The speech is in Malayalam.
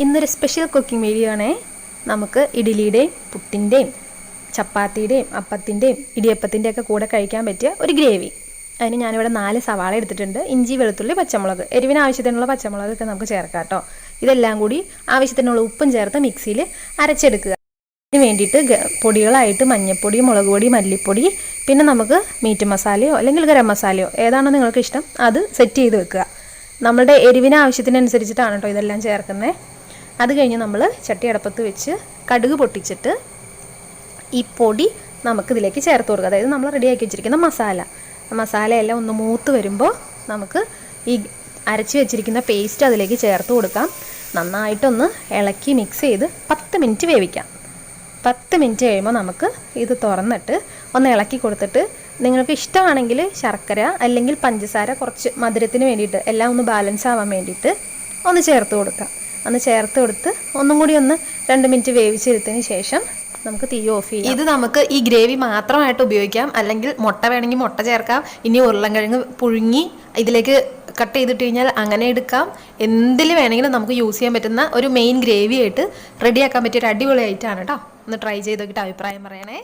ഇന്നൊരു സ്പെഷ്യൽ കുക്കിംഗ് വീഡിയോ ആണേ. നമുക്ക് ഇഡ്ഡലിയുടെയും പുട്ടിൻ്റെയും ചപ്പാത്തിയുടെയും അപ്പത്തിൻ്റെയും ഇടിയപ്പത്തിൻ്റെ ഒക്കെ കൂടെ കഴിക്കാൻ പറ്റിയ ഒരു ഗ്രേവി. അതിന് ഞാനിവിടെ 4 സവാള എടുത്തിട്ടുണ്ട്. ഇഞ്ചി, വെളുത്തുള്ളി, പച്ചമുളക്, എരിവിന് ആവശ്യത്തിനുള്ള പച്ചമുളകൊക്കെ നമുക്ക് ചേർക്കാം കേട്ടോ. ഇതെല്ലാം കൂടി ആവശ്യത്തിനുള്ള ഉപ്പും ചേർത്ത് മിക്സിയിൽ അരച്ചെടുക്കുക. ഇതിന് വേണ്ടിയിട്ട് പൊടികളായിട്ട് മഞ്ഞൾപ്പൊടി, മുളക് പൊടി, മല്ലിപ്പൊടി, പിന്നെ നമുക്ക് മീറ്റ് മസാലയോ അല്ലെങ്കിൽ ഗരം മസാലയോ ഏതാണോ നിങ്ങൾക്ക് ഇഷ്ടം അത് സെറ്റ് ചെയ്ത് വെക്കുക. നമ്മുടെ എരിവിന് ആവശ്യത്തിനനുസരിച്ചിട്ടാണ് കേട്ടോ ഇതെല്ലാം ചേർക്കുന്നത്. അത് കഴിഞ്ഞ് നമ്മൾ ചട്ടി അടപ്പത്ത് വെച്ച് കടുക് പൊട്ടിച്ചിട്ട് ഈ പൊടി നമുക്കിതിലേക്ക് ചേർത്ത് കൊടുക്കുക. അതായത് നമ്മൾ റെഡിയാക്കി വെച്ചിരിക്കുന്ന മസാലയെല്ലാം ഒന്ന് മൂത്ത് വരുമ്പോൾ നമുക്ക് ഈ അരച്ച് വെച്ചിരിക്കുന്ന പേസ്റ്റ് അതിലേക്ക് ചേർത്ത് കൊടുക്കാം. നന്നായിട്ടൊന്ന് ഇളക്കി മിക്സ് ചെയ്ത് 10 മിനിറ്റ് വേവിക്കാം. 10 മിനിറ്റ് കഴിയുമ്പോൾ നമുക്ക് ഇത് തുറന്നിട്ട് ഒന്ന് ഇളക്കി കൊടുത്തിട്ട് നിങ്ങൾക്ക് ഇഷ്ടമാണെങ്കിൽ ശർക്കര അല്ലെങ്കിൽ പഞ്ചസാര കുറച്ച് മധുരത്തിന് വേണ്ടിയിട്ട് എല്ലാം ഒന്ന് ബാലൻസ് ആവാൻ വേണ്ടിയിട്ട് ഒന്ന് ചേർത്ത് കൊടുക്കാം. ഒന്ന് ചേർത്ത് കൊടുത്ത് ഒന്നും കൂടി ഒന്ന് 2 മിനിറ്റ് വേവിച്ചെടുത്തതിന് ശേഷം നമുക്ക് തീ ഓഫ് ചെയ്യാം. ഇത് നമുക്ക് ഈ ഗ്രേവി മാത്രമായിട്ട് ഉപയോഗിക്കാം, അല്ലെങ്കിൽ മുട്ട വേണമെങ്കിൽ മുട്ട ചേർക്കാം. ഇനി ഉരുളൻകിഴങ്ങ് പുഴുങ്ങി ഇതിലേക്ക് കട്ട് ചെയ്തിട്ട് കഴിഞ്ഞാൽ അങ്ങനെ എടുക്കാം. എന്തിൽ വേണമെങ്കിലും നമുക്ക് യൂസ് ചെയ്യാൻ പറ്റുന്ന ഒരു മെയിൻ ഗ്രേവി ആയിട്ട് റെഡിയാക്കാൻ പറ്റിയ ഒരു അടിപൊളി ഐറ്റമാണ് കേട്ടോ. ഒന്ന് ട്രൈ ചെയ്ത് നോക്കിയിട്ട് അഭിപ്രായം പറയണേ.